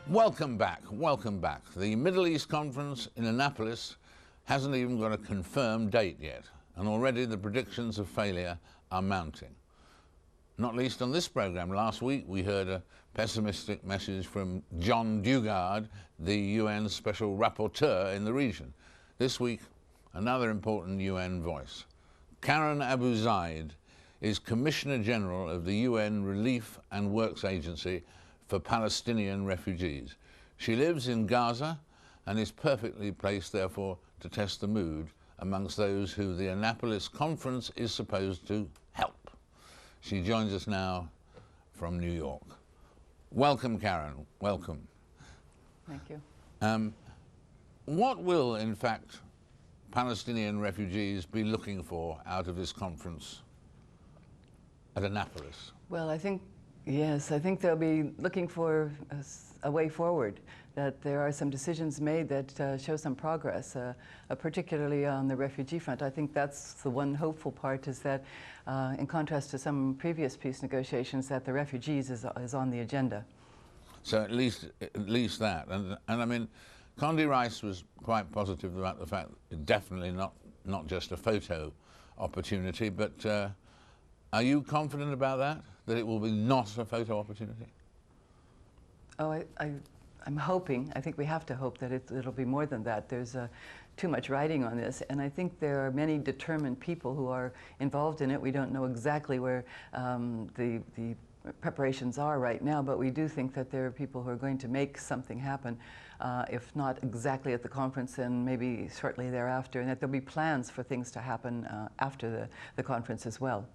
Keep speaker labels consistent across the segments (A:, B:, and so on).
A: Welcome back, welcome back. The Middle East Conference in Annapolis hasn't even got a confirmed date yet, and already the predictions of failure are mounting. Not least on this program. Last week we heard a pessimistic message from John Dugard, the UN Special Rapporteur in the region. This week, another important UN voice. Karen AbuZayd is Commissioner General of the UN Relief and Works Agency for Palestinian refugees. She lives in Gaza and is perfectly placed, therefore, to test the mood amongst those who the Annapolis Conference is supposed to help. She joins us now from New York. Welcome, Karen. Welcome.
B: Thank you.
A: What will, in fact, Palestinian refugees be looking for out of this conference at Annapolis?
B: Well, I think they'll be looking for a way forward, that there are some decisions made that show some progress, particularly on the refugee front. I think that's the one hopeful part, is that in contrast to some previous peace negotiations, that the refugees is on the agenda.
A: So at least that. And I mean, Condi Rice was quite positive about the fact that definitely not just a photo opportunity, but are you confident about that it will be not a photo opportunity?
B: Oh, I'm hoping. I think we have to hope that it'll be more than that. There's too much writing on this, and I think there are many determined people who are involved in it. We don't know exactly where the preparations are right now, but we do think that there are people who are going to make something happen, if not exactly at the conference, then maybe shortly thereafter, and that there'll be plans for things to happen after the conference as well.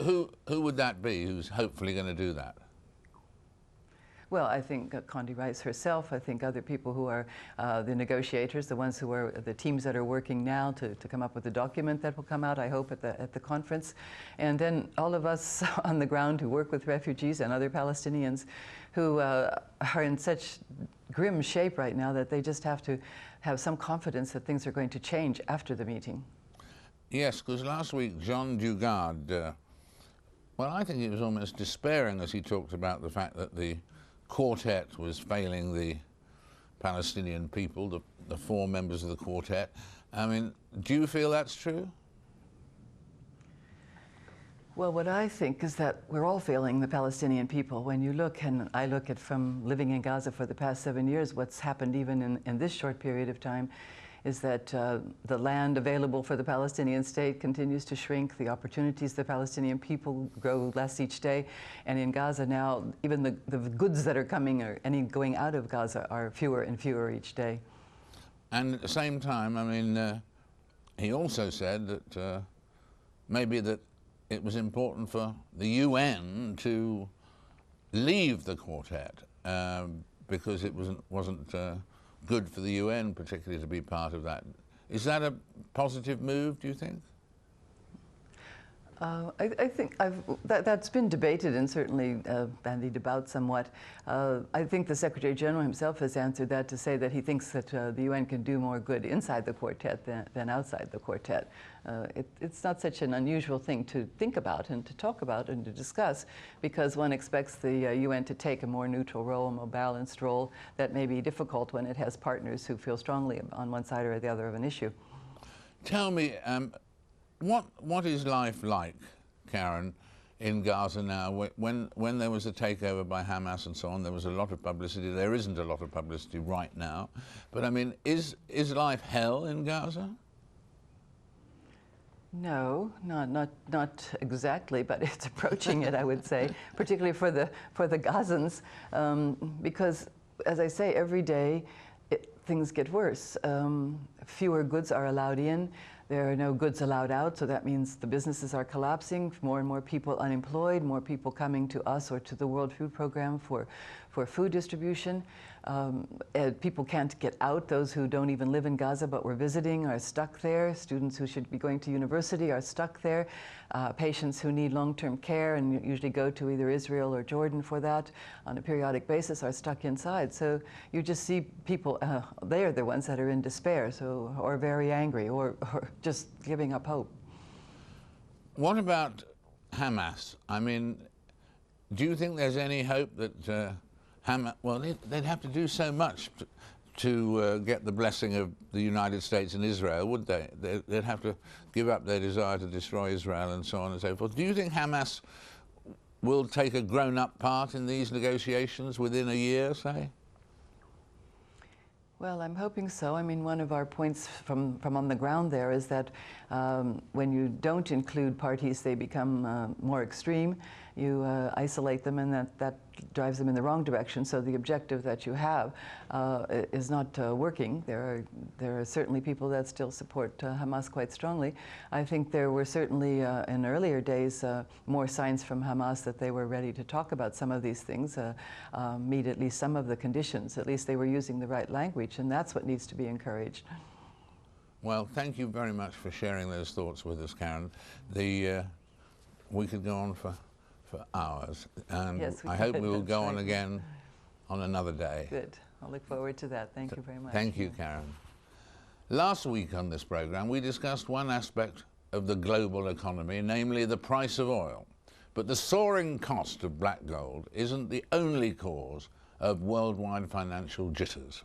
A: Who would that be who's hopefully going to do that?
B: Well, I think Condi Rice herself, I think other people who are the negotiators, the ones who are the teams that are working now to come up with a document that will come out, I hope, at the conference. And then all of us on the ground who work with refugees and other Palestinians who are in such grim shape right now that they just have to have some confidence that things are going to change after the meeting.
A: Yes, because last week John Dugard, well, I think he was almost despairing as he talked about the fact that the quartet was failing the Palestinian people, the four members of the quartet. I mean, do you feel that's true?
B: Well, what I think is that we're all failing the Palestinian people. When you look, and I look at from living in Gaza for the past 7 years, what's happened even in this short period of time is that the land available for the Palestinian state continues to shrink. The opportunities the Palestinian people grow less each day. And in Gaza now, even the goods that are coming or any going out of Gaza are fewer and fewer each day.
A: And at the same time, I mean, he also said that maybe that it was important for the UN to leave the quartet because it wasn't good for the UN, particularly, to be part of that. Is that a positive move, do you think?
B: I think that's been debated and certainly bandied about somewhat. I think the Secretary General himself has answered that to say that he thinks that the UN can do more good inside the quartet than outside the quartet. It's not such an unusual thing to think about and to talk about and to discuss, because one expects the UN to take a more neutral role, a more balanced role that may be difficult when it has partners who feel strongly on one side or the other of an issue.
A: Tell me, what is life like, Karen, in Gaza now? When there was a takeover by Hamas and so on, there was a lot of publicity. There isn't a lot of publicity right now. But I mean, is life hell in Gaza?
B: No, not exactly, but it's approaching it, I would say, particularly for the Gazans, because, as I say, every day things get worse. Fewer goods are allowed in. There are no goods allowed out, so that means the businesses are collapsing, more and more people unemployed, more people coming to us or to the World Food Program for food distribution. People can't get out. Those who don't even live in Gaza but were visiting are stuck there. Students who should be going to university are stuck there. Patients who need long-term care and usually go to either Israel or Jordan for that on a periodic basis are stuck inside. So you just see people, they are the ones that are in despair, or very angry, or just giving up hope.
A: What about Hamas? I mean, do you think there's any hope that well, they'd have to do so much to get the blessing of the United States and Israel, would they? They'd have to give up their desire to destroy Israel and so on and so forth. Do you think Hamas will take a grown-up part in these negotiations within a year, say?
B: Well, I'm hoping so. I mean, one of our points from on the ground there is that when you don't include parties, they become more extreme. You isolate them, and that drives them in the wrong direction. So the objective that you have is not working. There are certainly people that still support Hamas quite strongly. I think there were certainly in earlier days more signs from Hamas that they were ready to talk about some of these things, meet at least some of the conditions. At least they were using the right language, and that's what needs to be encouraged.
A: Well, thank you very much for sharing those thoughts with us, Karen. We could go on for hours, and
B: yes,
A: I hope we will go on again on another day.
B: Good. I'll look forward to that. Thank you very much.
A: Thank you, Karen. Last week on this program, we discussed one aspect of the global economy, namely the price of oil. But the soaring cost of black gold isn't the only cause of worldwide financial jitters.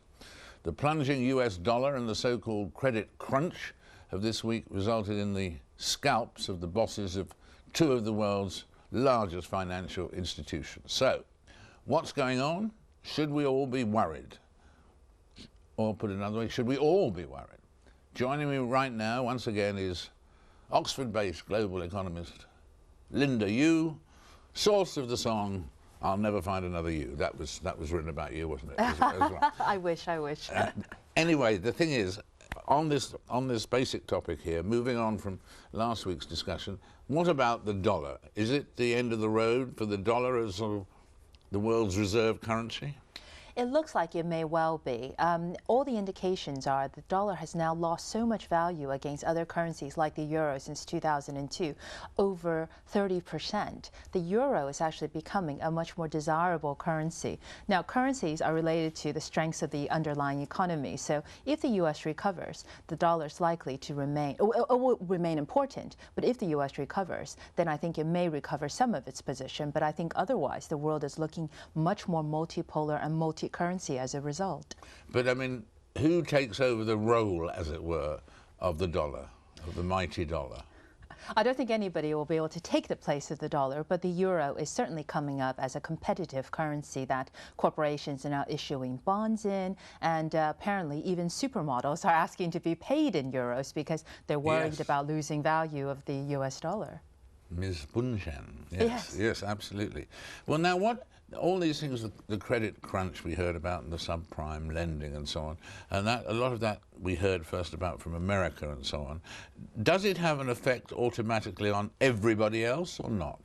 A: The plunging US dollar and the so-called credit crunch have this week resulted in the scalps of the bosses of two of the world's largest financial institutions. So, what's going on? Should we all be worried? Or put another way, should we all be worried? Joining me right now, once again, is Oxford-based global economist Linda Yeuh, source of the song "I'll Never Find Another You." That was written about you, wasn't it? As well.
C: I wish.
A: Anyway, the thing is, on this basic topic here, moving on from last week's discussion, what about the dollar? Is it the end of the road for the dollar as sort of the world's reserve currency?
C: It looks like it may well be. All the indications are the dollar has now lost so much value against other currencies like the euro since 2002, over 30%. The euro is actually becoming a much more desirable currency. Now, currencies are related to the strengths of the underlying economy. So if the U.S. recovers, the dollar is likely to will remain important. But if the U.S. recovers, then I think it may recover some of its position. But I think otherwise, the world is looking much more multipolar and multi-currency as a result.
A: But I mean, who takes over the role, as it were, of the dollar, of the mighty dollar?
C: I don't think anybody will be able to take the place of the dollar, but the euro is certainly coming up as a competitive currency that corporations are now issuing bonds in, and apparently even supermodels are asking to be paid in euros because they're worried about losing value of the US dollar.
A: Ms. Bunchen, yes, absolutely. Well, now all these things, the credit crunch we heard about and the subprime lending and so on, and a lot of that we heard first about from America and so on. Does it have an effect automatically on everybody else or not?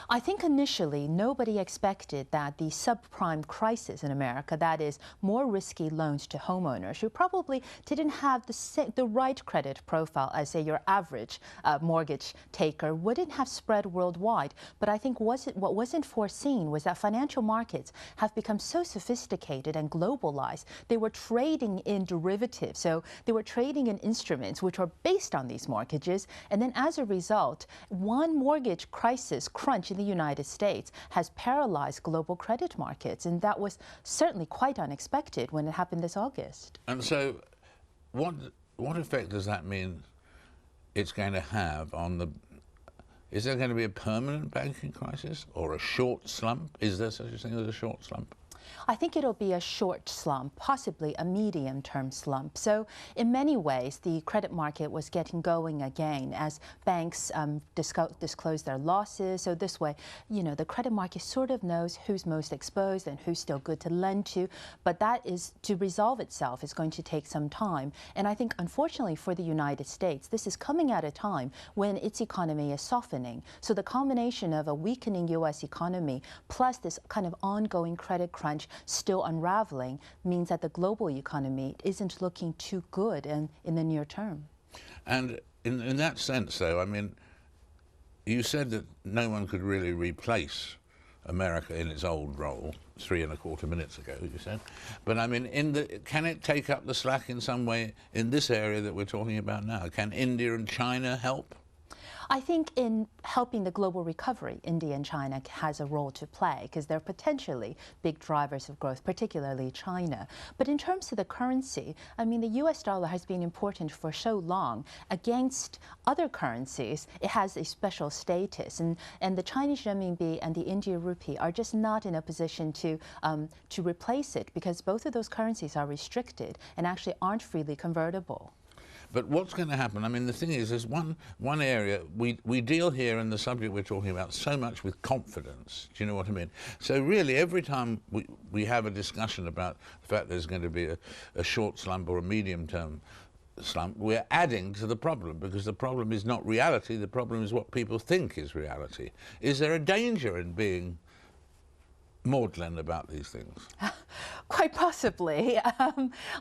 C: I think initially nobody expected that the subprime crisis in America, that is more risky loans to homeowners who probably didn't have the right credit profile as, say, your average mortgage taker, wouldn't have spread worldwide. But I think what wasn't foreseen was that financial markets have become so sophisticated and globalized. They were trading in derivatives, so they were trading in instruments which were based on these mortgages, and then as a result, one mortgage crisis crunch in the United States has paralyzed global credit markets, and that was certainly quite unexpected when it happened this August.
A: And so what effect does that mean it's going to have on the... Is there going to be a permanent banking crisis or a short slump? Is there such a thing as a short slump?
C: I think it'll be a short slump, possibly a medium-term slump. So in many ways, the credit market was getting going again as banks disclose their losses. So this way, you know, the credit market sort of knows who's most exposed and who's still good to lend to. But that is, to resolve itself, is going to take some time. And I think, unfortunately for the United States, this is coming at a time when its economy is softening. So the combination of a weakening U.S. economy plus this kind of ongoing credit crunch still unraveling means that the global economy isn't looking too good in the near term.
A: And in that sense, though, I mean, you said that no one could really replace America in its old role 3¼ minutes ago, you said. But I mean, can it take up the slack in some way in this area that we're talking about now? Can India and China help?
C: I think in helping the global recovery, India and China has a role to play because they're potentially big drivers of growth, particularly China. But in terms of the currency, I mean, the US dollar has been important for so long. Against other currencies, it has a special status. And the Chinese renminbi and the Indian rupee are just not in a position to replace it because both of those currencies are restricted and actually aren't freely convertible.
A: But what's going to happen? I mean, the thing is, there's one area we deal here in the subject we're talking about so much with confidence. Do you know what I mean? So really, every time we have a discussion about the fact there's going to be a short slump or a medium-term slump, we're adding to the problem because the problem is not reality. The problem is what people think is reality. Is there a danger in being maudlin about these things?
C: Quite possibly.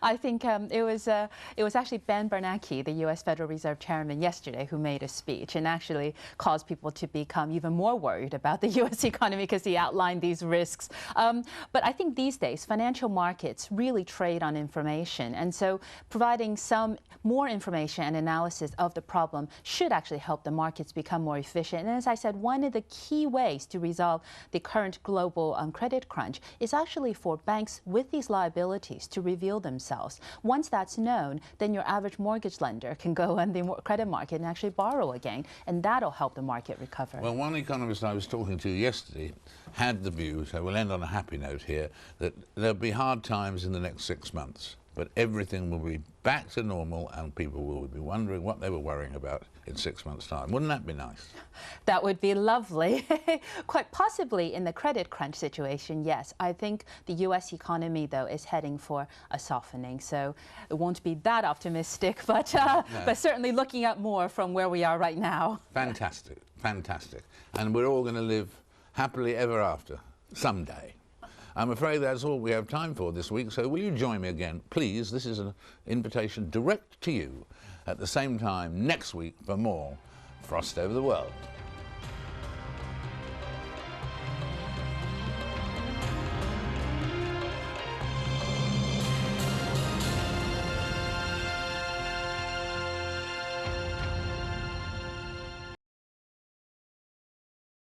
C: I think it was actually Ben Bernanke, the U.S. Federal Reserve Chairman, yesterday who made a speech and actually caused people to become even more worried about the U.S. economy because he outlined these risks. But I think these days financial markets really trade on information, and so providing some more information and analysis of the problem should actually help the markets become more efficient. And as I said, one of the key ways to resolve the current global credit crunch is actually for banks with these liabilities to reveal themselves. Once that's known, then your average mortgage lender can go on the credit market and actually borrow again, and that'll help the market recover.
A: Well, one economist I was talking to yesterday had the view, so we'll end on a happy note here, that there'll be hard times in the next 6 months, but everything will be back to normal and people will be wondering what they were worrying about in 6 months' time. Wouldn't that be nice?
C: That would be lovely. Quite possibly in the credit crunch situation, yes. I think the U.S. economy, though, is heading for a softening, so it won't be that optimistic, but,
A: no.
C: But certainly looking at more from where we are right now.
A: Fantastic, fantastic. And we're all going to live happily ever after, someday. I'm afraid that's all we have time for this week, so will you join me again? Please, this is an invitation direct to you at the same time next week for more Frost Over the World.